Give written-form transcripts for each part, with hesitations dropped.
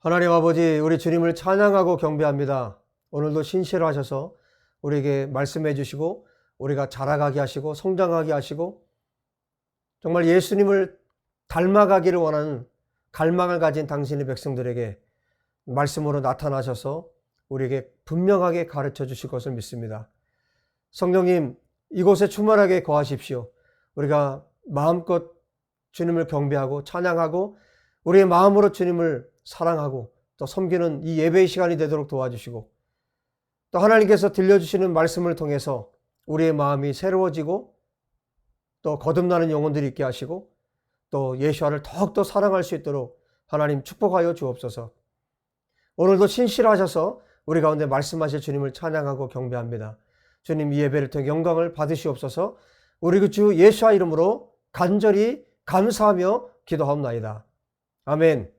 하나님 아버지, 우리 주님을 찬양하고 경배합니다. 오늘도 신실을 하셔서 우리에게 말씀해 주시고 우리가 자라가게 하시고 성장하게 하시고 정말 예수님을 닮아가기를 원하는 갈망을 가진 당신의 백성들에게 말씀으로 나타나셔서 우리에게 분명하게 가르쳐 주실 것을 믿습니다. 성령님, 이곳에 충만하게 거하십시오. 우리가 마음껏 주님을 경배하고 찬양하고 우리의 마음으로 주님을 사랑하고 또 섬기는 이 예배의 시간이 되도록 도와주시고, 또 하나님께서 들려주시는 말씀을 통해서 우리의 마음이 새로워지고 또 거듭나는 영혼들이 있게 하시고 또 예수와를 더욱더 사랑할 수 있도록 하나님 축복하여 주옵소서. 오늘도 신실하셔서 우리 가운데 말씀하실 주님을 찬양하고 경배합니다. 주님, 이 예배를 통해 영광을 받으시옵소서. 우리 그 주 예수와 이름으로 간절히 감사하며 기도하옵나이다. 아멘.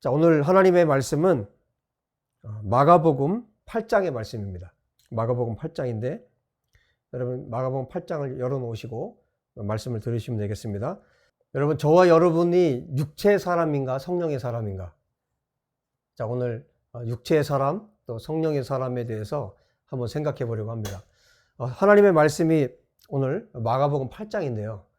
자, 오늘 하나님의 말씀은 마가복음 8장의 말씀입니다. 마가복음 8장인데 여러분 마가복음 8장을 열어놓으시고 말씀을 들으시면 되겠습니다. 여러분, 저와 여러분이 육체의 사람인가 성령의 사람인가? 자, 오늘 육체의 사람 또 성령의 사람에 대해서 한번 생각해 보려고 합니다. 하나님의 말씀이 오늘 마가복음 8장인데요.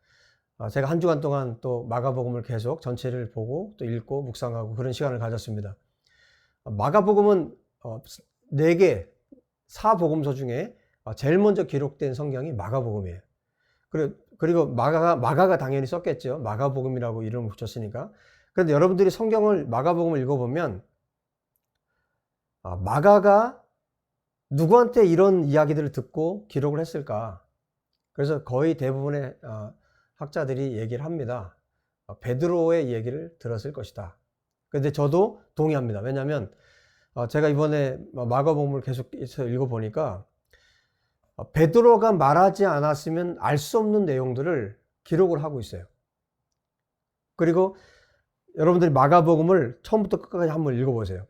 제가 한 주간 동안 또 마가복음을 계속 전체를 보고 또 읽고 묵상하고 그런 시간을 가졌습니다. 마가복음은 4개 사복음서 중에 제일 먼저 기록된 성경이 마가복음이에요. 그리고 마가가 당연히 썼겠죠. 마가복음이라고 이름을 붙였으니까. 그런데 여러분들이 성경을 마가복음을 읽어보면 마가가 누구한테 이런 이야기들을 듣고 기록을 했을까? 그래서 거의 대부분의 학자들이 얘기를 합니다. 베드로의 얘기를 들었을 것이다. 그런데 저도 동의합니다. 왜냐하면 제가 이번에 마가복음을 계속 읽어보니까 베드로가 말하지 않았으면 알 수 없는 내용들을 기록을 하고 있어요. 그리고 여러분들이 마가복음을 처음부터 끝까지 한번 읽어보세요.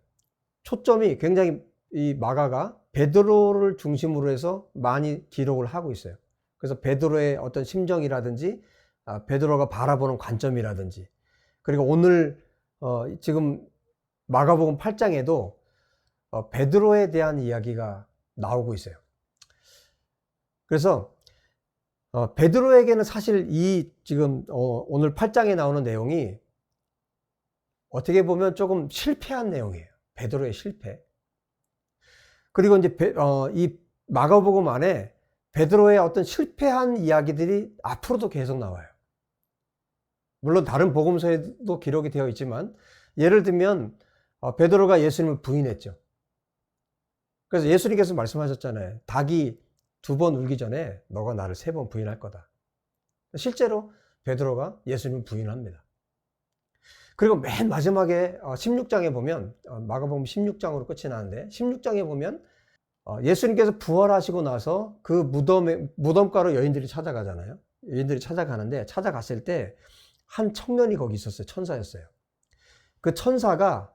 초점이 굉장히 이 마가가 베드로를 중심으로 해서 많이 기록을 하고 있어요. 그래서 베드로의 어떤 심정이라든지 베드로가 바라보는 관점이라든지, 그리고 오늘 지금 마가복음 8장에도 베드로에 대한 이야기가 나오고 있어요. 그래서 베드로에게는 사실 이 지금 오늘 8장에 나오는 내용이 어떻게 보면 조금 실패한 내용이에요. 베드로의 실패. 그리고 이제 이 마가복음 안에 베드로의 어떤 실패한 이야기들이 앞으로도 계속 나와요. 물론 다른 복음서에도 기록이 되어 있지만, 예를 들면 베드로가 예수님을 부인했죠. 그래서 예수님께서 말씀하셨잖아요. 닭이 2번 울기 전에 너가 나를 3번 부인할 거다. 실제로 베드로가 예수님을 부인합니다. 그리고 맨 마지막에 16장에 보면, 마가복음 16장으로 끝이 나는데 16장에 보면 예수님께서 부활하시고 나서 그 무덤가로 여인들이 찾아가잖아요. 여인들이 찾아가는데, 찾아갔을 때 한 청년이 거기 있었어요. 천사였어요. 그 천사가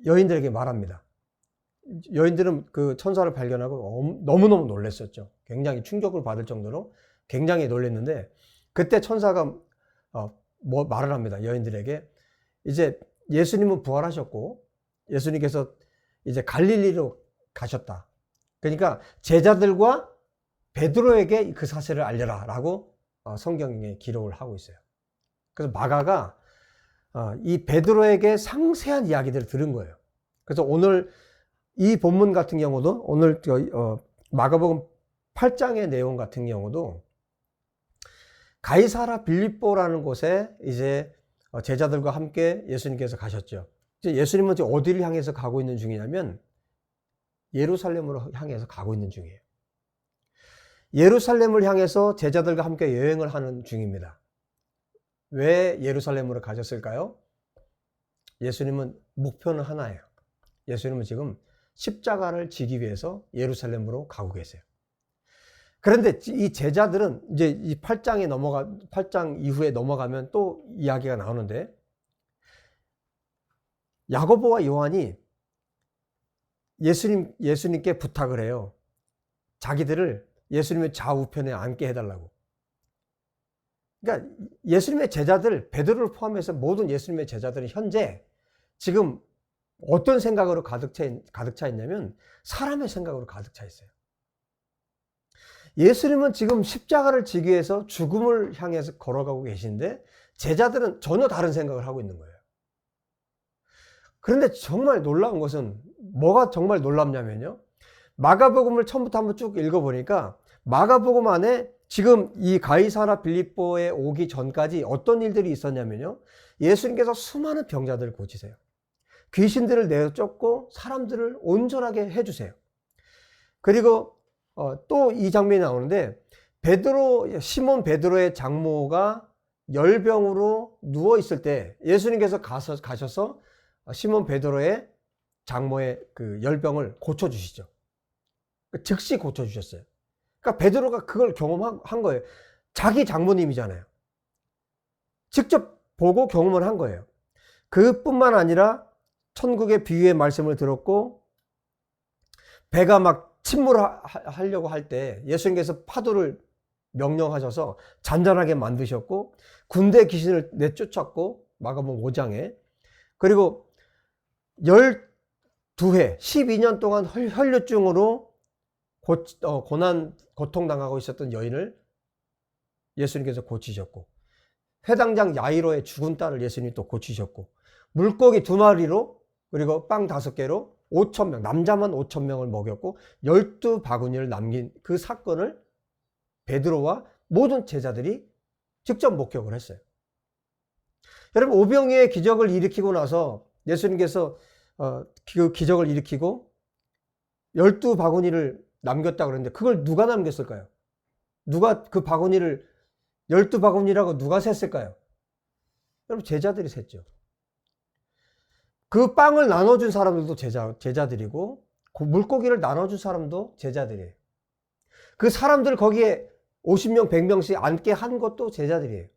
여인들에게 말합니다. 여인들은 그 천사를 발견하고 너무너무 놀랐었죠. 굉장히 충격을 받을 정도로 굉장히 놀랐는데, 그때 천사가 뭐 말을 합니다. 여인들에게 이제 예수님은 부활하셨고 예수님께서 이제 갈릴리로 가셨다. 그러니까 제자들과 베드로에게 그 사실을 알려라 라고 성경에 기록을 하고 있어요. 그래서 마가가 이 베드로에게 상세한 이야기들을 들은 거예요. 그래서 오늘 이 본문 같은 경우도, 오늘 마가복음 8장의 내용 같은 경우도 가이사라 빌립보라는 곳에 이제 제자들과 함께 예수님께서 가셨죠. 이제 예수님은 이제 어디를 향해서 가고 있는 중이냐면 예루살렘으로 향해서 가고 있는 중이에요. 예루살렘을 향해서 제자들과 함께 여행을 하는 중입니다. 왜 예루살렘으로 가셨을까요? 예수님은 목표는 하나예요. 예수님은 지금 십자가를 지기 위해서 예루살렘으로 가고 계세요. 그런데 이 제자들은 이제 이 8장 이후에 넘어가면 또 이야기가 나오는데, 야고보와 요한이 예수님께 부탁을 해요. 자기들을 예수님의 좌우편에 앉게 해달라고. 그러니까 예수님의 제자들, 베드로를 포함해서 모든 예수님의 제자들은 현재 지금 어떤 생각으로 가득 차 있냐면 사람의 생각으로 가득 차 있어요. 예수님은 지금 십자가를 지기 위해서 죽음을 향해서 걸어가고 계신데 제자들은 전혀 다른 생각을 하고 있는 거예요. 그런데 정말 놀라운 것은 뭐가 정말 놀랍냐면요. 마가복음을 처음부터 한번 쭉 읽어보니까 마가복음 안에 지금 이 가이사라 빌립보에 오기 전까지 어떤 일들이 있었냐면요. 예수님께서 수많은 병자들을 고치세요. 귀신들을 내쫓고 사람들을 온전하게 해주세요. 그리고 또 이 장면이 나오는데 시몬 베드로의 장모가 열병으로 누워 있을 때 예수님께서 가셔서 시몬 베드로의 장모의 그 열병을 고쳐주시죠. 즉시 고쳐주셨어요. 그러니까 베드로가 그걸 경험한 거예요. 자기 장모님이잖아요. 직접 보고 경험을 한 거예요. 그뿐만 아니라 천국의 비유의 말씀을 들었고 배가 막 침몰하려고 할 때 예수님께서 파도를 명령하셔서 잔잔하게 만드셨고 군대 귀신을 내쫓았고 마가복음 5장에 그리고 12회 12년 동안 혈류증으로 고통당하고 있었던 여인을 예수님께서 고치셨고 회당장 야이로의 죽은 딸을 예수님이 또 고치셨고 물고기 2마리로 그리고 빵 5개로 5,000명 남자만 5,000명을 먹였고 12바구니를 남긴 그 사건을 베드로와 모든 제자들이 직접 목격을 했어요. 여러분 오병이의 기적을 일으키고 나서 예수님께서 그 기적을 일으키고 12바구니를 남겼다 그랬는데 그걸 누가 남겼을까요? 누가 그 바구니를 12바구니라고 누가 셌을까요? 여러분 제자들이 셌죠. 그 빵을 나눠준 사람들도 제자들이고 그 물고기를 나눠준 사람도 제자들이에요. 그 사람들 거기에 50명 100명씩 앉게 한 것도 제자들이에요.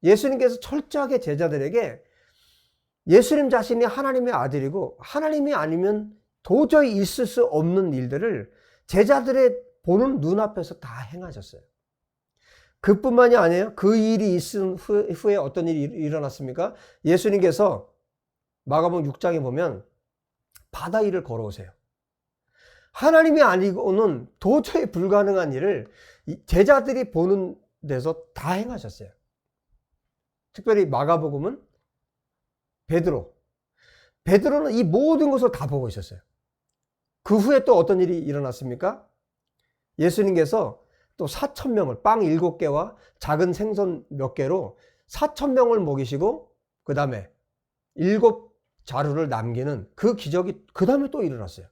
예수님께서 철저하게 제자들에게 예수님 자신이 하나님의 아들이고 하나님이 아니면 도저히 있을 수 없는 일들을 제자들의 보는 눈앞에서 다 행하셨어요. 그뿐만이 아니에요. 그 일이 있은 후에 어떤 일이 일어났습니까? 예수님께서 마가복음 6장에 보면 바다 위를 걸어오세요. 하나님이 아니고는 도저히 불가능한 일을 제자들이 보는 데서 다 행하셨어요. 특별히 마가복음은 베드로는 이 모든 것을 다 보고 있었어요. 그 후에 또 어떤 일이 일어났습니까? 예수님께서 또 4,000명을 빵 7개와 작은 생선 몇 개로 4,000명을 먹이시고 그 다음에 7자루를 남기는 그 기적이 그 다음에 또 일어났어요.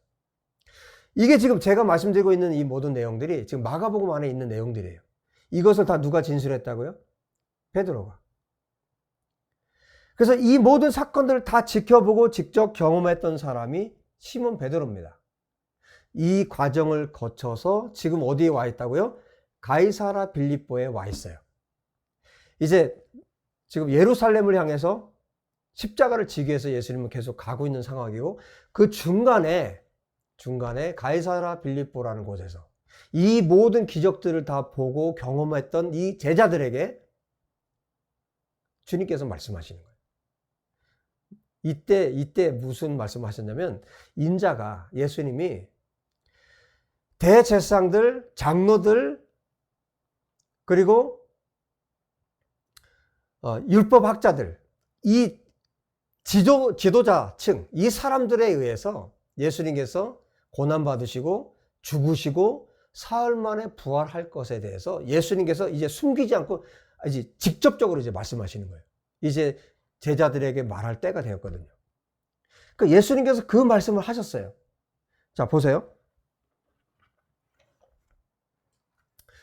이게 지금 제가 말씀드리고 있는 이 모든 내용들이 지금 마가복음 안에 있는 내용들이에요. 이것을 다 누가 진술했다고요? 베드로가. 그래서 이 모든 사건들을 다 지켜보고 직접 경험했던 사람이 시몬 베드로입니다. 이 과정을 거쳐서 지금 어디에 와 있다고요? 가이사라 빌립보에 와 있어요. 이제 지금 예루살렘을 향해서 십자가를 지기 위해서 예수님은 계속 가고 있는 상황이고 그 중간에 가이사라 빌립보라는 곳에서 이 모든 기적들을 다 보고 경험했던 이 제자들에게 주님께서 말씀하시는 거예요. 이때 무슨 말씀하셨냐면 인자가 예수님이 대제사장들, 장로들 그리고 율법학자들 이 지도자층 이 사람들에 의해서 예수님께서 고난받으시고 죽으시고 사흘 만에 부활할 것에 대해서 예수님께서 이제 숨기지 않고 이제 직접적으로 이제 말씀하시는 거예요. 이제 제자들에게 말할 때가 되었거든요. 그러니까 예수님께서 그 말씀을 하셨어요. 자, 보세요.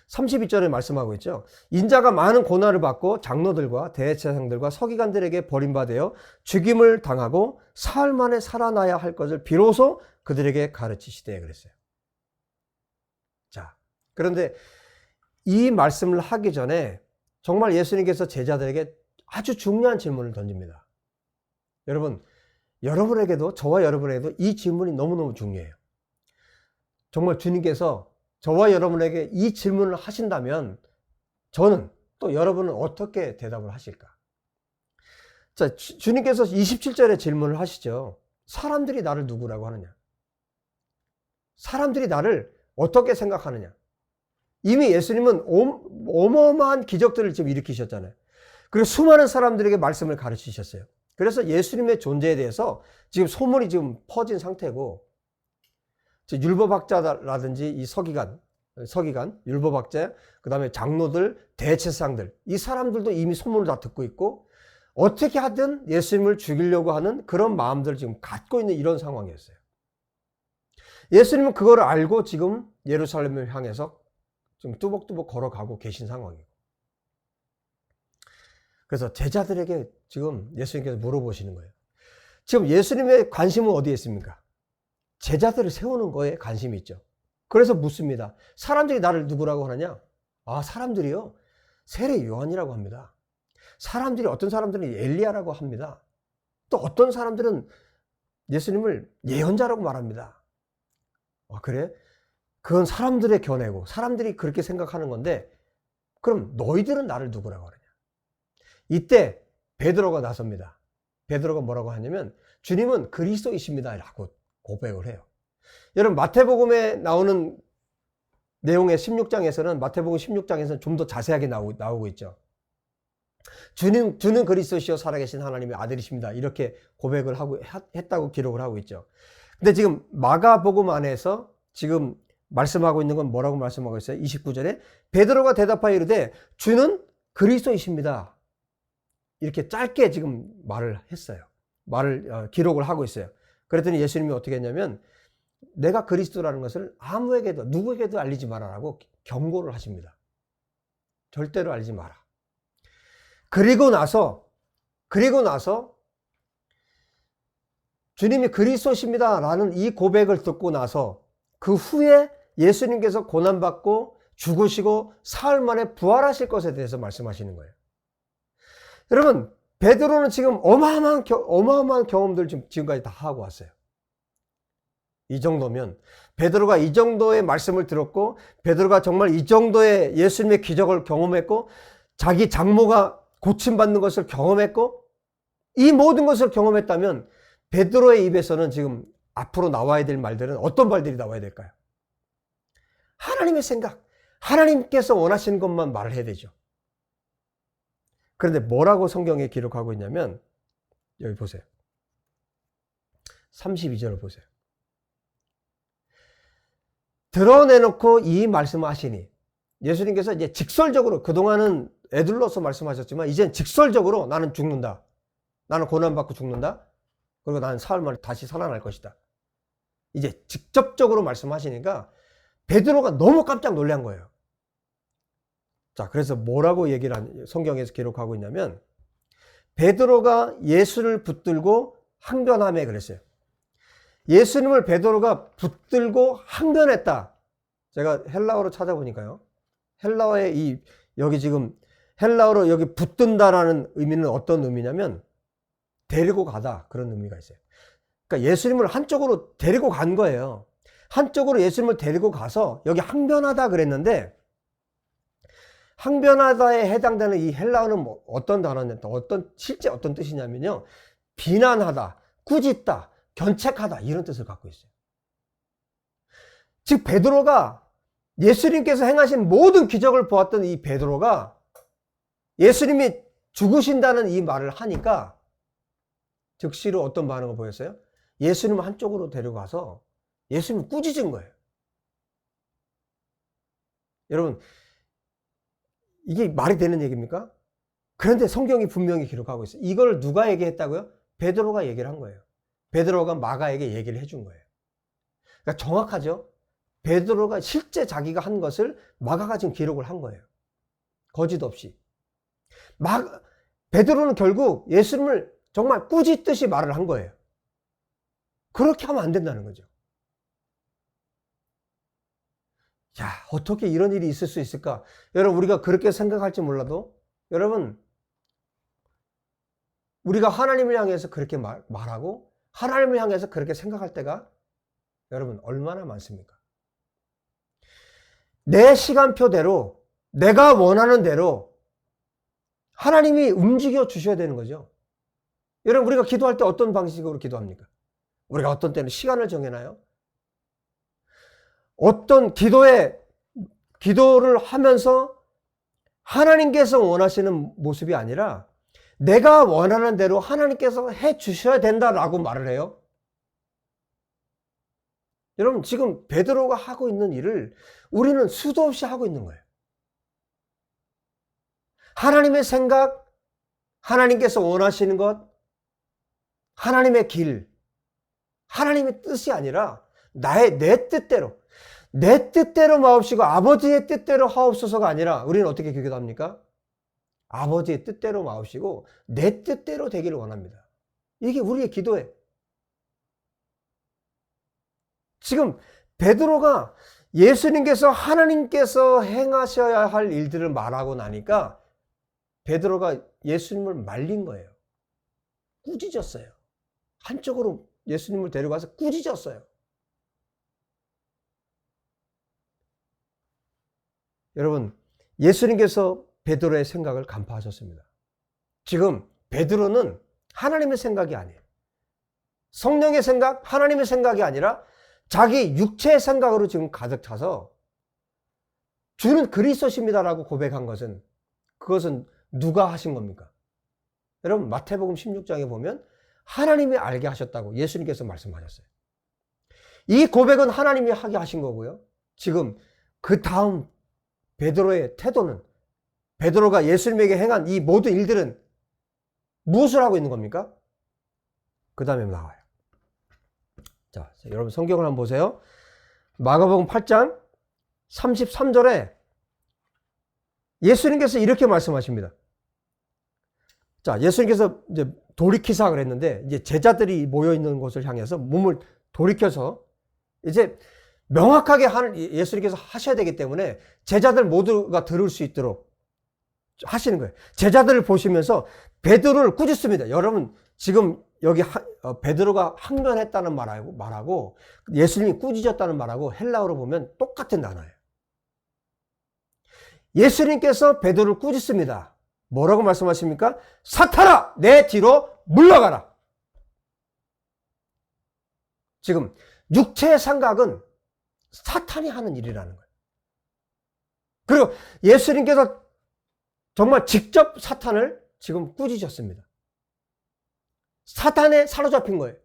32절에 말씀하고 있죠. 인자가 많은 고난을 받고 장로들과 대제사장들과 서기관들에게 버림받아 죽임을 당하고 사흘 만에 살아나야 할 것을 비로소 그들에게 가르치시되 그랬어요. 자, 그런데 이 말씀을 하기 전에 정말 예수님께서 제자들에게 아주 중요한 질문을 던집니다. 여러분에게도 저와 여러분에게도 이 질문이 너무너무 중요해요. 정말 주님께서 저와 여러분에게 이 질문을 하신다면 저는 또 여러분은 어떻게 대답을 하실까? 자, 주님께서 27절에 질문을 하시죠. 사람들이 나를 누구라고 하느냐? 사람들이 나를 어떻게 생각하느냐? 이미 예수님은 어마어마한 기적들을 지금 일으키셨잖아요. 그리고 수많은 사람들에게 말씀을 가르치셨어요. 그래서 예수님의 존재에 대해서 지금 소문이 지금 퍼진 상태고, 율법학자라든지 이 서기관, 율법학자, 그 다음에 장로들, 대제사장들, 이 사람들도 이미 소문을 다 듣고 있고, 어떻게 하든 예수님을 죽이려고 하는 그런 마음들을 지금 갖고 있는 이런 상황이었어요. 예수님은 그걸 알고 지금 예루살렘을 향해서 좀 뚜벅뚜벅 걸어가고 계신 상황이에요. 그래서 제자들에게 지금 예수님께서 물어보시는 거예요. 지금 예수님의 관심은 어디에 있습니까? 제자들을 세우는 거에 관심이 있죠. 그래서 묻습니다. 사람들이 나를 누구라고 하느냐? 아, 사람들이요? 세례 요한이라고 합니다. 사람들이, 어떤 사람들은 엘리야라고 합니다. 또 어떤 사람들은 예수님을 예언자라고 말합니다. 아, 그래? 그건 사람들의 견해고 사람들이 그렇게 생각하는 건데, 그럼 너희들은 나를 누구라고 하느냐? 이때 베드로가 나섭니다. 베드로가 뭐라고 하냐면, 주님은 그리스도이십니다 라고 고백을 해요. 여러분, 마태복음에 나오는 내용의 16장에서는, 마태복음 16장에서는 좀 더 자세하게 나오고 있죠. 주는 그리스도시요 살아계신 하나님의 아들이십니다, 이렇게 고백을 했다고 기록을 하고 있죠. 근데 지금 마가복음 안에서 지금 말씀하고 있는 건 뭐라고 말씀하고 있어요? 29절에 베드로가 대답하여 이르되 주는 그리스도이십니다, 이렇게 짧게 지금 말을 했어요. 기록을 하고 있어요. 그랬더니 예수님이 어떻게 했냐면, 내가 그리스도라는 것을 아무에게도, 누구에게도 알리지 마라라고 경고를 하십니다. 절대로 알리지 마라. 그리고 나서 주님이 그리스도십니다 라는 이 고백을 듣고 나서 그 후에 예수님께서 고난받고 죽으시고 사흘 만에 부활하실 것에 대해서 말씀하시는 거예요. 여러분, 베드로는 지금 어마어마한 경험들 지금까지 다 하고 왔어요. 이 정도면, 베드로가 이 정도의 말씀을 들었고, 베드로가 정말 이 정도의 예수님의 기적을 경험했고, 자기 장모가 고침받는 것을 경험했고, 이 모든 것을 경험했다면 베드로의 입에서는 지금 앞으로 나와야 될 말들은 어떤 말들이 나와야 될까요? 하나님의 생각, 하나님께서 원하시는 것만 말을 해야 되죠. 그런데 뭐라고 성경에 기록하고 있냐면, 여기 보세요. 32절을 보세요. 드러내놓고 이 말씀을 하시니, 예수님께서 이제 직설적으로, 그동안은 애들로서 말씀하셨지만 이젠 직설적으로 나는 죽는다, 나는 고난받고 죽는다, 그리고 나는 사흘 만에 다시 살아날 것이다, 이제 직접적으로 말씀하시니까 베드로가 너무 깜짝 놀란 거예요. 자, 그래서 뭐라고 성경에서 기록하고 있냐면, 베드로가 예수를 붙들고 항변하며 그랬어요. 예수님을 베드로가 붙들고 항변했다. 제가 헬라어로 찾아보니까요, 헬라어의 여기 지금 헬라어로 여기 붙든다라는 의미는 어떤 의미냐면 데리고 가다, 그런 의미가 있어요. 그러니까 예수님을 한쪽으로 데리고 간 거예요. 한쪽으로 예수님을 데리고 가서 여기 항변하다 그랬는데, 항변하다에 해당되는 이 헬라어는 어떤 단어냐, 실제 어떤 뜻이냐면요, 비난하다, 꾸짖다, 견책하다, 이런 뜻을 갖고 있어요. 즉 베드로가, 예수님께서 행하신 모든 기적을 보았던 이 베드로가 예수님이 죽으신다는 이 말을 하니까 즉시로 어떤 반응을 보였어요? 예수님을 한쪽으로 데려가서 예수님을 꾸짖은 거예요. 여러분, 이게 말이 되는 얘기입니까? 그런데 성경이 분명히 기록하고 있어요. 이걸 누가 얘기했다고요? 베드로가 얘기를 한 거예요. 베드로가 마가에게 얘기를 해준 거예요. 그러니까 정확하죠? 베드로가 실제 자기가 한 것을 마가가 지금 기록을 한 거예요. 거짓 없이. 베드로는 결국 예수님을 정말 꾸짖듯이 말을 한 거예요. 그렇게 하면 안 된다는 거죠. 야, 어떻게 이런 일이 있을 수 있을까? 여러분, 우리가 그렇게 생각할지 몰라도, 여러분, 우리가 하나님을 향해서 그렇게 말하고 하나님을 향해서 그렇게 생각할 때가 여러분 얼마나 많습니까? 내 시간표대로, 내가 원하는 대로 하나님이 움직여 주셔야 되는 거죠. 여러분, 우리가 기도할 때 어떤 방식으로 기도합니까? 우리가 어떤 때는 시간을 정해놔요? 어떤 기도를 하면서 하나님께서 원하시는 모습이 아니라 내가 원하는 대로 하나님께서 해 주셔야 된다라고 말을 해요. 여러분, 지금 베드로가 하고 있는 일을 우리는 수도 없이 하고 있는 거예요. 하나님의 생각, 하나님께서 원하시는 것, 하나님의 길, 하나님의 뜻이 아니라 내 뜻대로 마옵시고 아버지의 뜻대로 하옵소서가 아니라 우리는 어떻게 기도합니까? 아버지의 뜻대로 마옵시고 내 뜻대로 되기를 원합니다. 이게 우리의 기도예요. 지금 베드로가 예수님께서 하나님께서 행하셔야 할 일들을 말하고 나니까 베드로가 예수님을 말린 거예요. 꾸짖었어요. 한쪽으로 예수님을 데려가서 꾸짖었어요. 여러분, 예수님께서 베드로의 생각을 간파하셨습니다. 지금 베드로는 하나님의 생각이 아니에요. 성령의 생각, 하나님의 생각이 아니라 자기 육체의 생각으로 지금 가득 차서 주는 그리스도십니다라고 고백한 것은, 그것은 누가 하신 겁니까? 여러분, 마태복음 16장에 보면 하나님이 알게 하셨다고 예수님께서 말씀하셨어요. 이 고백은 하나님이 하게 하신 거고요. 지금 그 다음 베드로의 태도는, 베드로가 예수님에게 행한 이 모든 일들은 무엇을 하고 있는 겁니까? 그 다음에 나와요. 자, 여러분 성경을 한번 보세요. 마가복음 8장 33절에 예수님께서 이렇게 말씀하십니다. 자, 예수님께서 이제 돌이키사 그랬는데, 이제 제자들이 모여 있는 곳을 향해서 몸을 돌이켜서 이제 명확하게 예수님께서 하셔야 되기 때문에 제자들 모두가 들을 수 있도록 하시는 거예요. 제자들을 보시면서 베드로를 꾸짖습니다. 여러분, 지금 여기 베드로가 항변했다는 말하고 예수님이 꾸짖었다는 말하고 헬라어로 보면 똑같은 단어예요. 예수님께서 베드로를 꾸짖습니다. 뭐라고 말씀하십니까? 사탄아, 내 뒤로 물러가라. 지금 육체의 생각은 사탄이 하는 일이라는 거예요. 그리고 예수님께서 정말 직접 사탄을 지금 꾸짖으셨습니다. 사탄에 사로잡힌 거예요.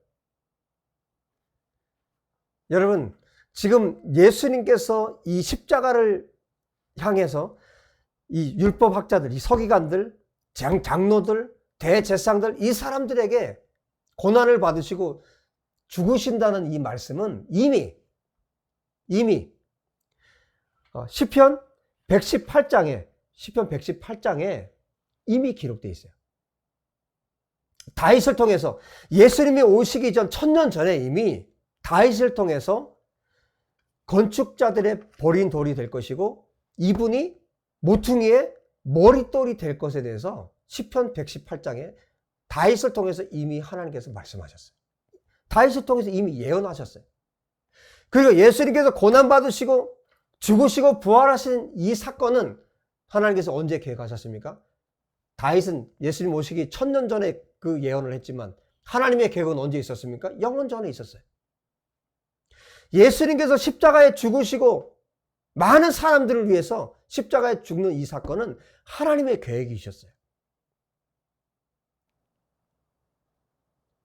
여러분, 지금 예수님께서 이 십자가를 향해서 이 율법학자들, 이 서기관들, 장로들, 대제사장들, 이 사람들에게 고난을 받으시고 죽으신다는 이 말씀은 이미 시편 118장에 이미 기록되어 있어요. 다윗을 통해서, 예수님이 오시기 전 1000년 전에 이미 다윗을 통해서 건축자들의 버린 돌이 될 것이고 이분이 모퉁이의 머릿돌이 될 것에 대해서 시편 118장에 다윗을 통해서 이미 하나님께서 말씀하셨어요. 다윗을 통해서 이미 예언하셨어요. 그리고 예수님께서 고난받으시고 죽으시고 부활하신 이 사건은 하나님께서 언제 계획하셨습니까? 다윗은 예수님 오시기 1000년 전에 그 예언을 했지만 하나님의 계획은 언제 있었습니까? 영원 전에 있었어요. 예수님께서 십자가에 죽으시고 많은 사람들을 위해서 십자가에 죽는 이 사건은 하나님의 계획이셨어요.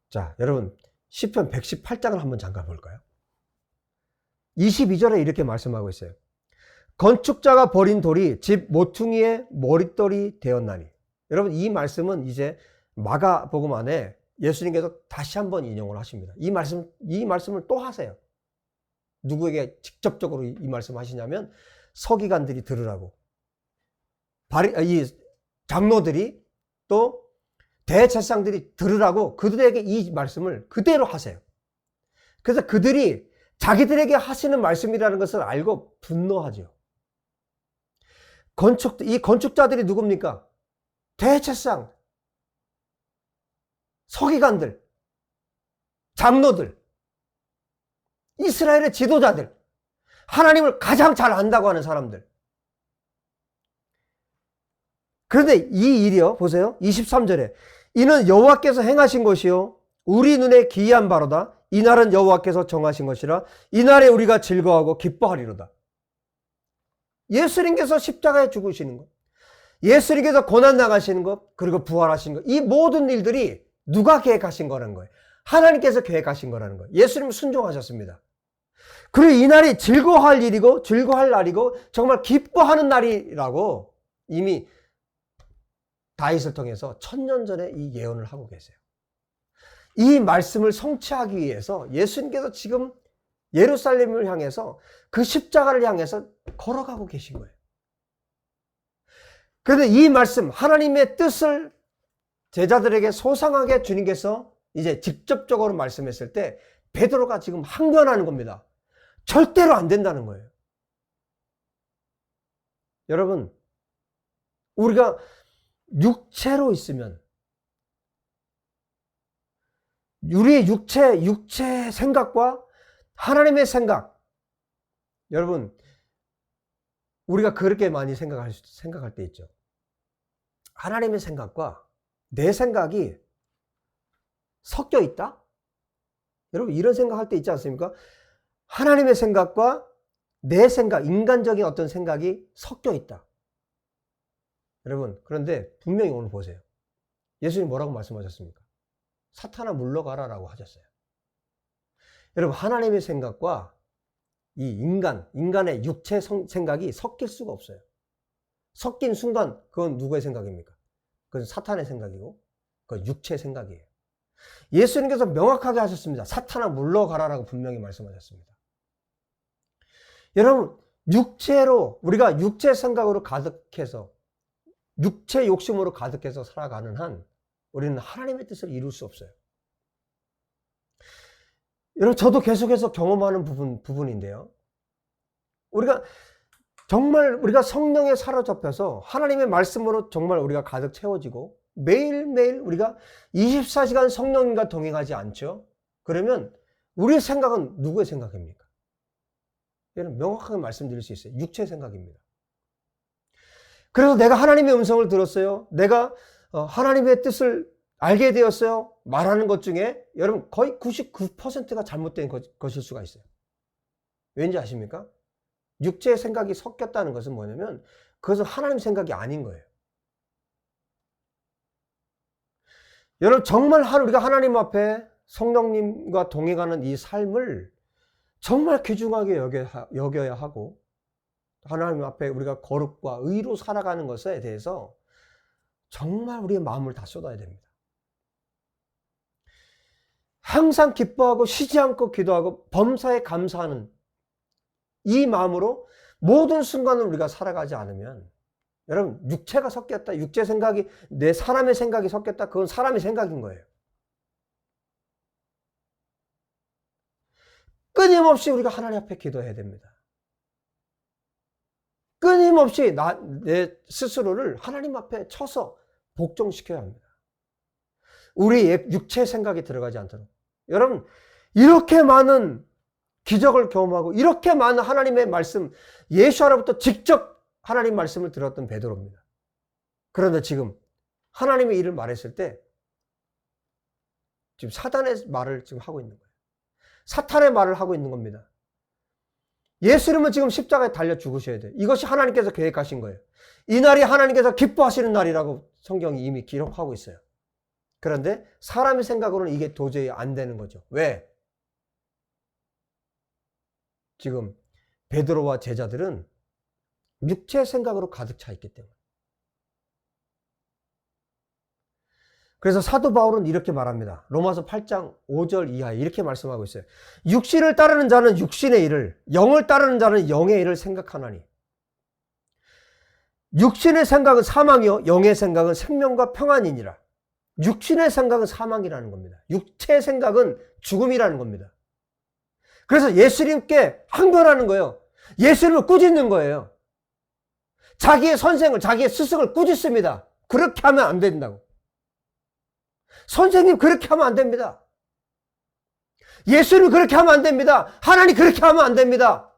자, 여러분, 시편 118장을 한번 잠깐 볼까요? 22절에 이렇게 말씀하고 있어요. 건축자가 버린 돌이 집 모퉁이의 머릿돌이 되었나니. 여러분, 이 말씀은 이제 마가복음 안에 예수님께서 다시 한번 인용을 하십니다. 이 말씀을 또 하세요. 누구에게 직접적으로 이 말씀 하시냐면 서기관들이 들으라고, 이 장로들이 또 대제사장들이 들으라고 그들에게 이 말씀을 그대로 하세요. 그래서 그들이 자기들에게 하시는 말씀이라는 것을 알고 분노하죠. 이 건축자들이 누굽니까? 대제사장, 서기관들, 장로들, 이스라엘의 지도자들, 하나님을 가장 잘 안다고 하는 사람들. 그런데 이 일이요, 보세요. 23절에 이는 여호와께서 행하신 것이요 우리 눈에 기이한 바로다. 이날은 여호와께서 정하신 것이라 이날에 우리가 즐거워하고 기뻐하리로다. 예수님께서 십자가에 죽으시는 것, 예수님께서 고난 당하시는 것, 그리고 부활하신 것, 이 모든 일들이 누가 계획하신 거라는 거예요? 하나님께서 계획하신 거라는 거예요. 예수님은 순종하셨습니다. 그리고 이 날이 즐거워할 일이고 즐거워할 날이고 정말 기뻐하는 날이라고 이미 다윗을 통해서 1000년 전에 이 예언을 하고 계세요. 이 말씀을 성취하기 위해서 예수님께서 지금 예루살렘을 향해서 그 십자가를 향해서 걸어가고 계신 거예요. 그런데 이 말씀, 하나님의 뜻을 제자들에게 소상하게 주님께서 이제 직접적으로 말씀했을 때 베드로가 지금 항변하는 겁니다. 절대로 안 된다는 거예요. 여러분, 우리가 육체로 있으면 우리의 육체 생각과 하나님의 생각, 여러분, 우리가 그렇게 많이 생각할 때 있죠. 하나님의 생각과 내 생각이 섞여 있다? 여러분, 이런 생각할 때 있지 않습니까? 하나님의 생각과 내 생각, 인간적인 어떤 생각이 섞여 있다. 여러분, 그런데 분명히 오늘 보세요. 예수님 뭐라고 말씀하셨습니까? 사탄아 물러가라라고 하셨어요. 여러분, 하나님의 생각과 이 인간의 육체 생각이 섞일 수가 없어요. 섞인 순간 그건 누구의 생각입니까? 그건 사탄의 생각이고 그건 육체의 생각이에요. 예수님께서 명확하게 하셨습니다. 사탄아 물러가라라고 분명히 말씀하셨습니다. 여러분, 육체로 우리가 육체 생각으로 가득해서 육체 욕심으로 가득해서 살아가는 한 우리는 하나님의 뜻을 이룰 수 없어요. 여러분, 저도 계속해서 경험하는 부분인데요. 우리가 정말 우리가 성령에 사로잡혀서 하나님의 말씀으로 정말 우리가 가득 채워지고 매일매일 우리가 24시간 성령님과 동행하지 않죠? 그러면 우리의 생각은 누구의 생각입니까? 여러분, 명확하게 말씀드릴 수 있어요. 육체의 생각입니다. 그래서 내가 하나님의 음성을 들었어요. 내가 하나님의 뜻을 알게 되었어요. 말하는 것 중에 여러분 거의 99%가 잘못된 것일 수가 있어요. 왠지 아십니까? 육체의 생각이 섞였다는 것은 뭐냐면 그것은 하나님 생각이 아닌 거예요. 여러분, 정말 우리가 하나님 앞에 성령님과 동행하는 이 삶을 정말 귀중하게 여겨야 하고 하나님 앞에 우리가 거룩과 의로 살아가는 것에 대해서 정말 우리의 마음을 다 쏟아야 됩니다. 항상 기뻐하고 쉬지 않고 기도하고 범사에 감사하는 이 마음으로 모든 순간을 우리가 살아가지 않으면 여러분, 육체가 섞였다, 육체 생각이 내 사람의 생각이 섞였다, 그건 사람의 생각인 거예요. 끊임없이 우리가 하나님 앞에 기도해야 됩니다. 끊임없이 내 스스로를 하나님 앞에 쳐서 복종시켜야 합니다. 우리의 육체 생각이 들어가지 않도록. 여러분, 이렇게 많은 기적을 경험하고 이렇게 많은 하나님의 말씀, 예수로부터 직접 하나님 말씀을 들었던 베드로입니다. 그런데 지금 하나님의 일을 말했을 때 지금 사단의 말을 지금 하고 있는 거예요. 사탄의 말을 하고 있는 겁니다. 예수님은 지금 십자가에 달려 죽으셔야 돼요. 이것이 하나님께서 계획하신 거예요. 이 날이 하나님께서 기뻐하시는 날이라고 성경이 이미 기록하고 있어요. 그런데 사람의 생각으로는 이게 도저히 안 되는 거죠. 왜? 지금 베드로와 제자들은 육체의 생각으로 가득 차 있기 때문에. 그래서 사도 바울은 이렇게 말합니다. 로마서 8장 5절 이하에 이렇게 말씀하고 있어요. 육신을 따르는 자는 육신의 일을, 영을 따르는 자는 영의 일을 생각하나니. 육신의 생각은 사망이요 영의 생각은 생명과 평안이니라. 육신의 생각은 사망이라는 겁니다. 육체의 생각은 죽음이라는 겁니다. 그래서 예수님께 항변하는 거예요. 예수님을 꾸짖는 거예요. 자기의 선생을, 자기의 스승을 꾸짖습니다. 그렇게 하면 안 된다고. 선생님 그렇게 하면 안 됩니다. 예수님 그렇게 하면 안 됩니다. 하나님 그렇게 하면 안 됩니다.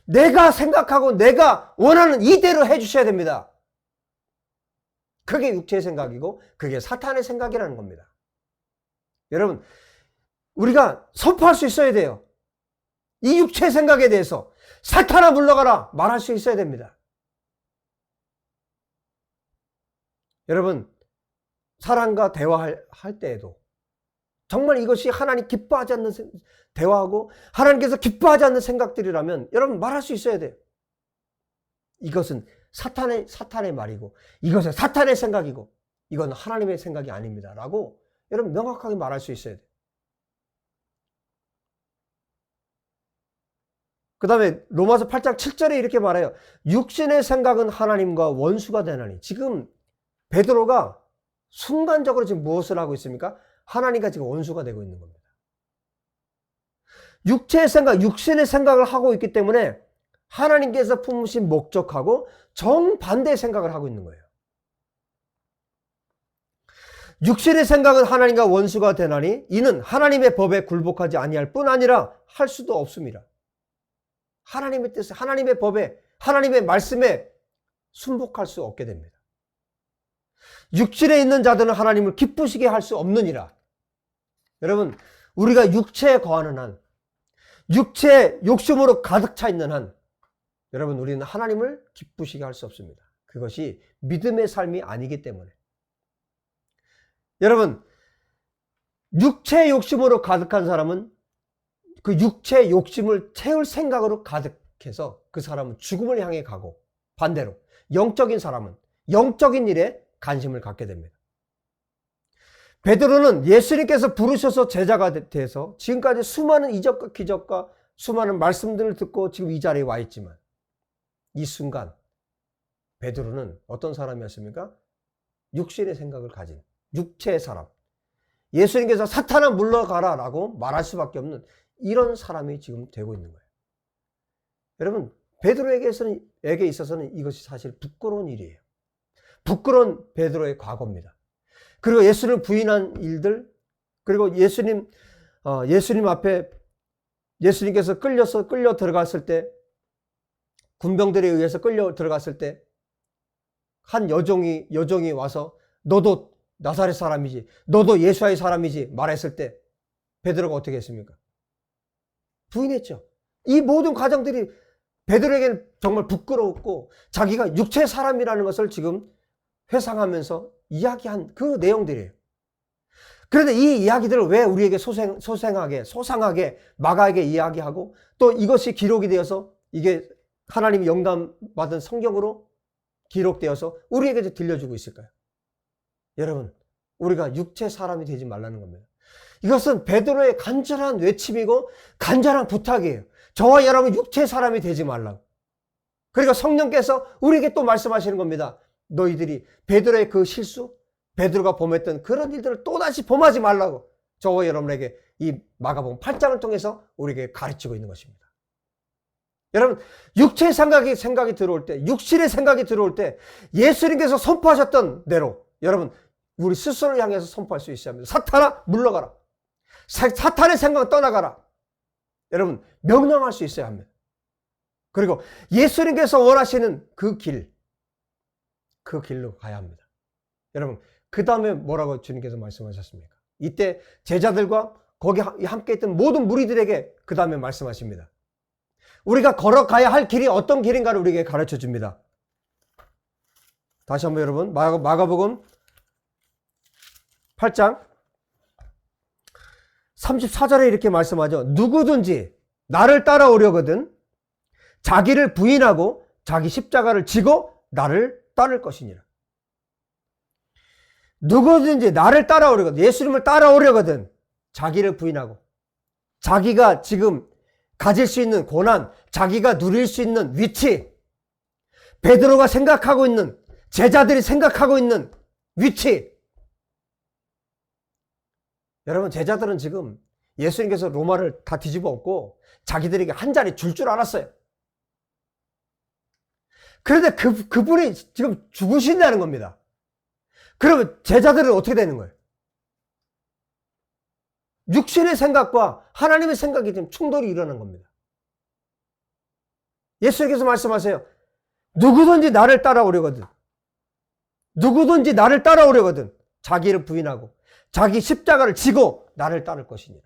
내가 생각하고 내가 원하는 이대로 해주셔야 됩니다. 그게 육체의 생각이고 그게 사탄의 생각이라는 겁니다. 여러분, 우리가 선포할 수 있어야 돼요. 이 육체의 생각에 대해서 사탄아 물러가라 말할 수 있어야 됩니다. 여러분, 사람과 대화할 때에도 정말 이것이 하나님 기뻐하지 않는 대화하고 하나님께서 기뻐하지 않는 생각들이라면 여러분 말할 수 있어야 돼요. 이것은 사탄의 말이고 이것은 사탄의 생각이고 이건 하나님의 생각이 아닙니다 라고 여러분 명확하게 말할 수 있어야 돼요. 그 다음에 로마서 8장 7절에 이렇게 말해요. 육신의 생각은 하나님과 원수가 되나니. 지금 베드로가 순간적으로 지금 무엇을 하고 있습니까? 하나님과 지금 원수가 되고 있는 겁니다. 육체의 생각, 육신의 생각을 하고 있기 때문에 하나님께서 품으신 목적하고 정반대의 생각을 하고 있는 거예요. 육신의 생각은 하나님과 원수가 되나니 이는 하나님의 법에 굴복하지 아니할 뿐 아니라 할 수도 없습니다. 하나님의 뜻에, 하나님의 법에, 하나님의 말씀에 순복할 수 없게 됩니다. 육신에 있는 자들은 하나님을 기쁘시게 할 수 없느니라. 여러분, 우리가 육체에 거하는 한, 육체의 욕심으로 가득 차 있는 한, 여러분, 우리는 하나님을 기쁘시게 할 수 없습니다. 그것이 믿음의 삶이 아니기 때문에. 여러분, 육체의 욕심으로 가득한 사람은 그 육체의 욕심을 채울 생각으로 가득해서 그 사람은 죽음을 향해 가고, 반대로 영적인 사람은 영적인 일에 관심을 갖게 됩니다. 베드로는 예수님께서 부르셔서 제자가 돼서 지금까지 수많은 이적과 기적과 수많은 말씀들을 듣고 지금 이 자리에 와 있지만 이 순간 베드로는 어떤 사람이었습니까? 육신의 생각을 가진 육체의 사람, 예수님께서 사탄아 물러가라 라고 말할 수밖에 없는 이런 사람이 지금 되고 있는 거예요. 여러분, 베드로에게 있어서는 이것이 사실 부끄러운 일이에요. 부끄러운 베드로의 과거입니다. 그리고 예수를 부인한 일들, 그리고 예수님 앞에 예수님께서 끌려 들어갔을 때, 군병들에 의해서 끌려 들어갔을 때 한 여종이 와서 너도 나사렛 사람이지, 너도 예수의 사람이지 말했을 때 베드로가 어떻게 했습니까? 부인했죠. 이 모든 과정들이 베드로에게는 정말 부끄러웠고 자기가 육체의 사람이라는 것을 지금 회상하면서 이야기한 그 내용들이에요. 그런데 이 이야기들을 왜 우리에게 소상하게 마가에게 이야기하고 또 이것이 기록이 되어서 이게 하나님이 영감받은 성경으로 기록되어서 우리에게 들려주고 있을까요? 여러분, 우리가 육체 사람이 되지 말라는 겁니다. 이것은 베드로의 간절한 외침이고 간절한 부탁이에요. 저와 여러분 육체 사람이 되지 말라고. 그리고 성령께서 우리에게 또 말씀하시는 겁니다. 너희들이 베드로의 그 실수, 베드로가 범했던 그런 일들을 또다시 범하지 말라고 저와 여러분에게 이 마가복음 8장을 통해서 우리에게 가르치고 있는 것입니다. 여러분, 육체의 생각이 들어올 때, 육신의 생각이 들어올 때 예수님께서 선포하셨던 대로 여러분 우리 스스로를 향해서 선포할 수 있어야 합니다. 사탄아 물러가라. 사탄의 생각 떠나가라. 여러분 명령할 수 있어야 합니다. 그리고 예수님께서 원하시는 그 길로 가야 합니다. 여러분, 그 다음에 뭐라고 주님께서 말씀하셨습니까? 이때 제자들과 거기 함께 있던 모든 무리들에게 그 다음에 말씀하십니다. 우리가 걸어가야 할 길이 어떤 길인가를 우리에게 가르쳐 줍니다. 다시 한번 여러분, 마가복음 8장 34절에 이렇게 말씀하죠. 누구든지 나를 따라오려거든 자기를 부인하고 자기 십자가를 지고 나를 따를 것이니라. 누구든지 나를 따라오려거든, 예수님을 따라오려거든 자기를 부인하고 자기가 지금 가질 수 있는 고난, 자기가 누릴 수 있는 위치, 베드로가 생각하고 있는, 제자들이 생각하고 있는 위치. 여러분, 제자들은 지금 예수님께서 로마를 다 뒤집어 엎고 자기들에게 한 자리 줄 알았어요. 그런데 그분이 지금 죽으신다는 겁니다. 그러면 제자들은 어떻게 되는 거예요? 육신의 생각과 하나님의 생각이 지금 충돌이 일어난 겁니다. 예수님께서 말씀하세요. 누구든지 나를 따라오려거든 누구든지 나를 따라오려거든 자기를 부인하고 자기 십자가를 지고 나를 따를 것이니라.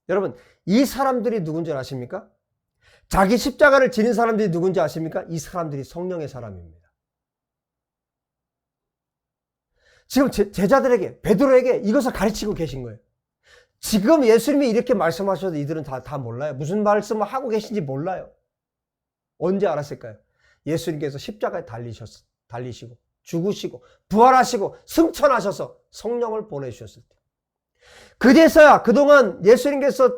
여러분, 이 사람들이 누군지 아십니까? 자기 십자가를 지는 사람들이 누군지 아십니까? 이 사람들이 성령의 사람입니다. 지금 제자들에게, 베드로에게 이것을 가르치고 계신 거예요. 지금 예수님이 이렇게 말씀하셔도 이들은 다 몰라요. 무슨 말씀을 하고 계신지 몰라요. 언제 알았을까요? 예수님께서 십자가에 달리시고 죽으시고 부활하시고 승천하셔서 성령을 보내주셨을 때, 그제서야 그동안 예수님께서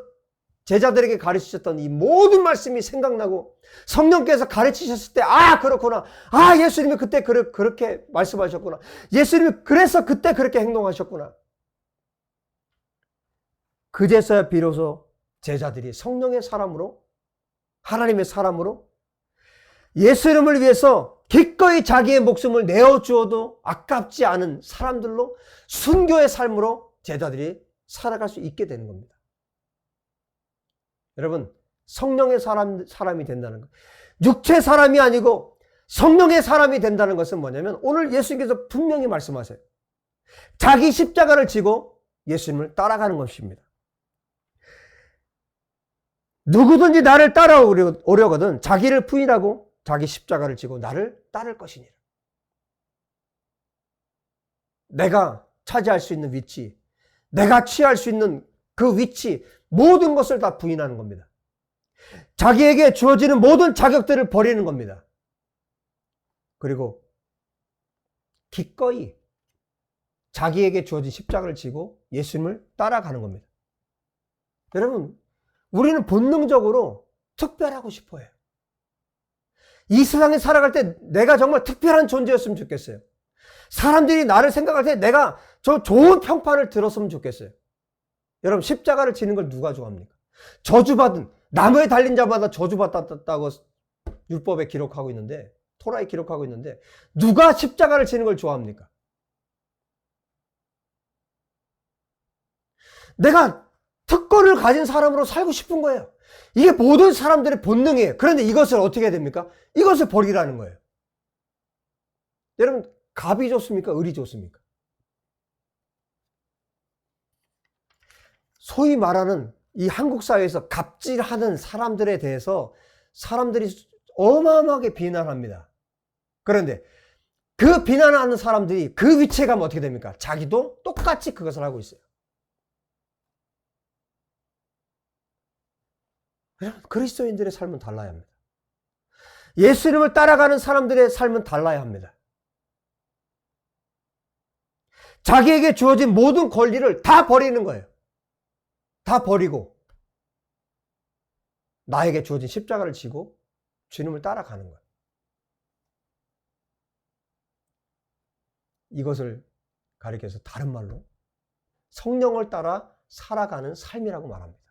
제자들에게 가르치셨던 이 모든 말씀이 생각나고 성령께서 가르치셨을 때, 아 그렇구나, 아 예수님이 그때 그렇게 말씀하셨구나, 예수님이 그래서 그때 그렇게 행동하셨구나. 그제서야 비로소 제자들이 성령의 사람으로, 하나님의 사람으로 예수 이름을 위해서 기꺼이 자기의 목숨을 내어주어도 아깝지 않은 사람들로, 순교의 삶으로 제자들이 살아갈 수 있게 되는 겁니다. 여러분, 성령의 사람이 된다는 것, 육체 사람이 아니고 성령의 사람이 된다는 것은 뭐냐면, 오늘 예수님께서 분명히 말씀하세요. 자기 십자가를 지고 예수님을 따라가는 것입니다. 누구든지 나를 따라오려거든 자기를 부인하고 자기 십자가를 지고 나를 따를 것이니라. 내가 차지할 수 있는 위치, 내가 취할 수 있는 그 위치, 모든 것을 다 부인하는 겁니다. 자기에게 주어지는 모든 자격들을 버리는 겁니다. 그리고 기꺼이 자기에게 주어진 십자가를 지고 예수님을 따라가는 겁니다. 여러분, 우리는 본능적으로 특별하고 싶어 해요. 이 세상에 살아갈 때 내가 정말 특별한 존재였으면 좋겠어요. 사람들이 나를 생각할 때 내가 저 좋은 평판을 들었으면 좋겠어요. 여러분, 십자가를 지는 걸 누가 좋아합니까? 저주받은, 나무에 달린 자마다 저주받았다고 율법에 기록하고 있는데, 토라에 기록하고 있는데, 누가 십자가를 지는 걸 좋아합니까? 내가 특권을 가진 사람으로 살고 싶은 거예요. 이게 모든 사람들의 본능이에요. 그런데 이것을 어떻게 해야 됩니까? 이것을 버리라는 거예요. 여러분, 갑이 좋습니까? 을이 좋습니까? 소위 말하는 이 한국 사회에서 갑질하는 사람들에 대해서 사람들이 어마어마하게 비난합니다. 그런데 그 비난하는 사람들이 그 위치에 가면 어떻게 됩니까? 자기도 똑같이 그것을 하고 있어요. 그리스도인들의 삶은 달라야 합니다. 예수 이름을 따라가는 사람들의 삶은 달라야 합니다. 자기에게 주어진 모든 권리를 다 버리는 거예요. 다 버리고 나에게 주어진 십자가를 지고 주님을 따라가는 거예요. 이것을 가리켜서 다른 말로 성령을 따라 살아가는 삶이라고 말합니다.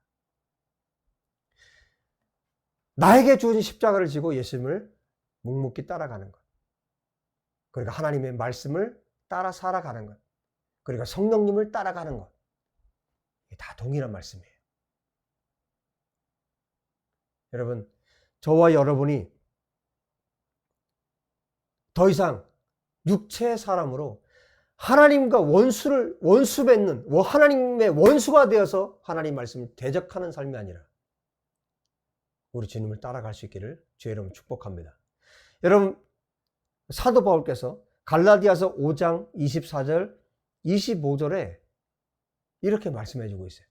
나에게 주어진 십자가를 지고 예수님을 묵묵히 따라가는 것. 그리고 하나님의 말씀을 따라 살아가는 것. 그리고 성령님을 따라가는 것. 이게 다 동일한 말씀이에요. 여러분, 저와 여러분이 더 이상 육체의 사람으로 하나님과 원수 맺는, 하나님의 원수가 되어서 하나님 말씀을 대적하는 삶이 아니라 우리 주님을 따라갈 수 있기를 주의 이름으로 축복합니다. 여러분, 사도 바울께서 갈라디아서 5장 24절, 25절에 이렇게 말씀해 주고 있어요.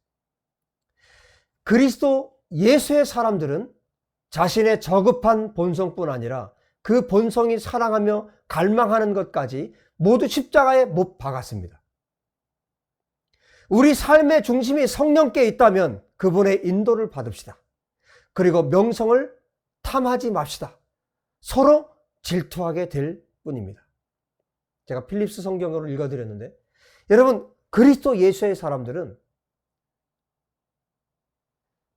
그리스도 예수의 사람들은 자신의 저급한 본성뿐 아니라 그 본성이 사랑하며 갈망하는 것까지 모두 십자가에 못 박았습니다. 우리 삶의 중심이 성령께 있다면 그분의 인도를 받읍시다. 그리고 명성을 탐하지 맙시다. 서로 질투하게 될 뿐입니다. 제가 필립스 성경으로 읽어드렸는데, 여러분, 그리스도 예수의 사람들은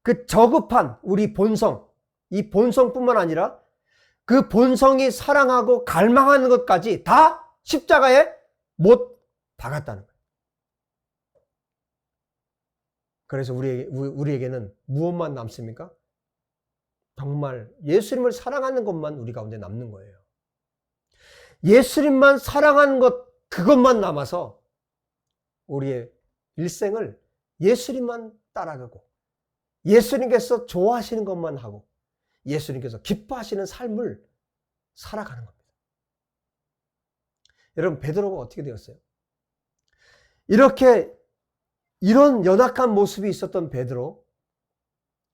그 저급한 우리 본성, 이 본성뿐만 아니라 그 본성이 사랑하고 갈망하는 것까지 다 십자가에 못 박았다는 거예요. 그래서 우리에게는 무엇만 남습니까? 정말 예수님을 사랑하는 것만 우리 가운데 남는 거예요. 예수님만 사랑하는 것, 그것만 남아서 우리의 일생을 예수님만 따라가고 예수님께서 좋아하시는 것만 하고 예수님께서 기뻐하시는 삶을 살아가는 겁니다. 여러분, 베드로가 어떻게 되었어요? 이런 연약한 모습이 있었던 베드로,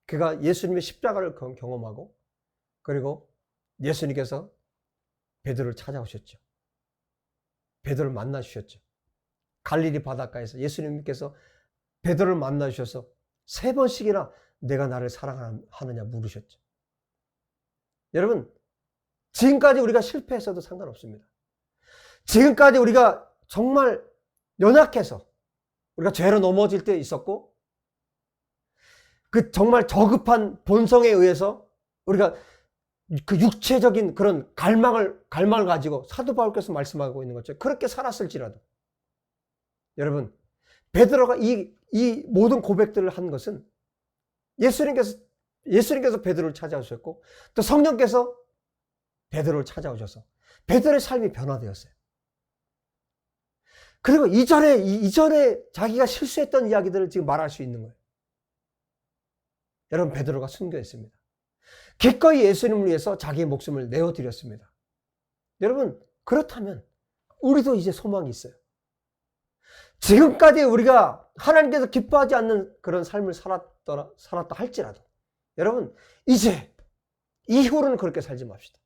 그가 예수님의 십자가를 경험하고 그리고 예수님께서 베드로를 찾아오셨죠. 베드로를 만나 주셨죠. 갈릴리 바닷가에서 예수님께서 베드로를 만나 주셔서 3번씩이나 내가 나를 사랑하느냐 물으셨죠. 여러분, 지금까지 우리가 실패했어도 상관없습니다. 지금까지 우리가 정말 연약해서 우리가 죄로 넘어질 때 있었고, 그 정말 저급한 본성에 의해서 우리가 그 육체적인 그런 갈망을 가지고 사도 바울께서 말씀하고 있는 것처럼 그렇게 살았을지라도, 여러분, 베드로가 이 모든 고백들을 한 것은 예수님께서 베드로를 찾아오셨고 또 성령께서 베드로를 찾아오셔서 베드로의 삶이 변화되었어요. 그리고 이전에 자기가 실수했던 이야기들을 지금 말할 수 있는 거예요. 여러분, 베드로가 순교했습니다. 기꺼이 예수님을 위해서 자기의 목숨을 내어드렸습니다. 여러분, 그렇다면 우리도 이제 소망이 있어요. 지금까지 우리가 하나님께서 기뻐하지 않는 그런 삶을 살았다 할지라도, 여러분, 이제 이후로는 그렇게 살지 맙시다.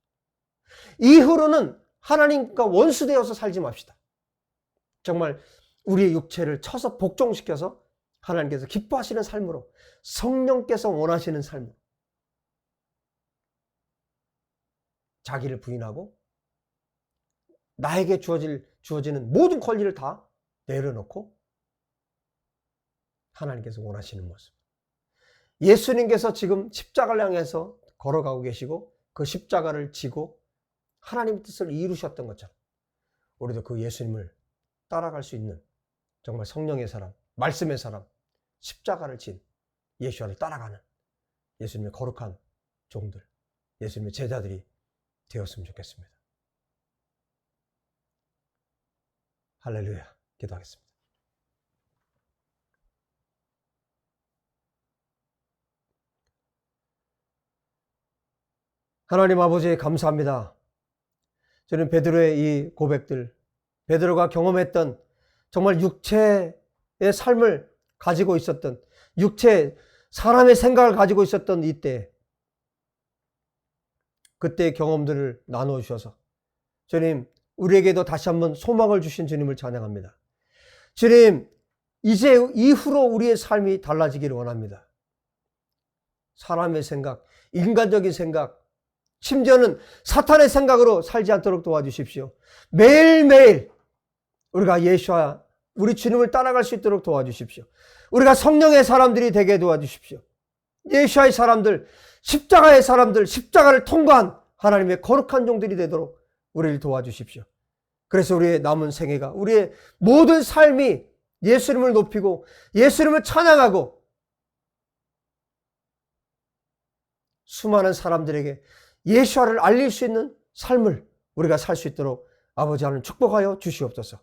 이후로는 하나님과 원수되어서 살지 맙시다. 정말 우리의 육체를 쳐서 복종시켜서 하나님께서 기뻐하시는 삶으로, 성령께서 원하시는 삶으로 자기를 부인하고 나에게 주어지는 모든 권리를 다 내려놓고 하나님께서 원하시는 모습. 예수님께서 지금 십자가를 향해서 걸어가고 계시고 그 십자가를 지고 하나님의 뜻을 이루셨던 것처럼 우리도 그 예수님을 따라갈 수 있는 정말 성령의 사람, 말씀의 사람, 십자가를 진 예수와를 따라가는 예수님의 거룩한 종들, 예수님의 제자들이 되었으면 좋겠습니다. 할렐루야. 기도하겠습니다. 하나님 아버지, 감사합니다. 저는 베드로의 이 고백들, 베드로가 경험했던 정말 육체의 삶을 가지고 있었던, 사람의 생각을 가지고 있었던 이때, 그때의 경험들을 나누어 주셔서 주님, 우리에게도 다시 한번 소망을 주신 주님을 찬양합니다. 주님, 이제 이후로 우리의 삶이 달라지기를 원합니다. 사람의 생각, 인간적인 생각, 심지어는 사탄의 생각으로 살지 않도록 도와주십시오. 매일매일 우리가 예수와 우리 주님을 따라갈 수 있도록 도와주십시오. 우리가 성령의 사람들이 되게 도와주십시오. 예수와의 사람들, 십자가의 사람들, 십자가를 통과한 하나님의 거룩한 종들이 되도록 우리를 도와주십시오. 그래서 우리의 남은 생애가, 우리의 모든 삶이 예수님을 높이고 예수님을 찬양하고 수많은 사람들에게 예수와를 알릴 수 있는 삶을 우리가 살 수 있도록 아버지 하나님 축복하여 주시옵소서.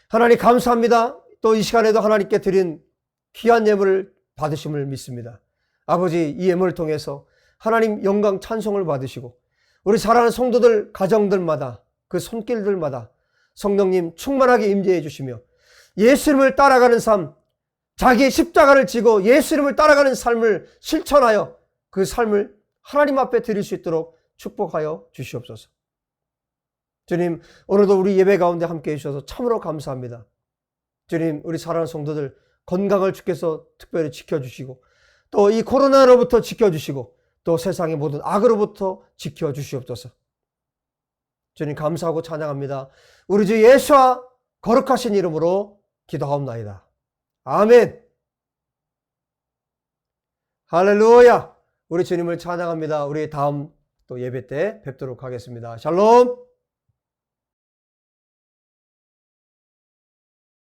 하나님 감사합니다. 또 이 시간에도 하나님께 드린 귀한 예물을 받으심을 믿습니다. 아버지, 이 예물을 통해서 하나님 영광 찬송을 받으시고 우리 사랑하는 성도들 가정들마다 그 손길들마다 성령님 충만하게 임재해 주시며 예수님을 따라가는 삶, 자기의 십자가를 지고 예수님을 따라가는 삶을 실천하여 그 삶을 하나님 앞에 드릴 수 있도록 축복하여 주시옵소서. 주님, 오늘도 우리 예배 가운데 함께해 주셔서 참으로 감사합니다. 주님, 우리 사랑하는 성도들 건강을 주께서 특별히 지켜주시고 또 이 코로나로부터 지켜주시고 또 세상의 모든 악으로부터 지켜주시옵소서. 주님, 감사하고 찬양합니다. 우리 주 예수와 거룩하신 이름으로 기도하옵나이다. 아멘. 할렐루야. 우리 주님을 찬양합니다. 우리 다음 또 예배 때 뵙도록 하겠습니다. 샬롬.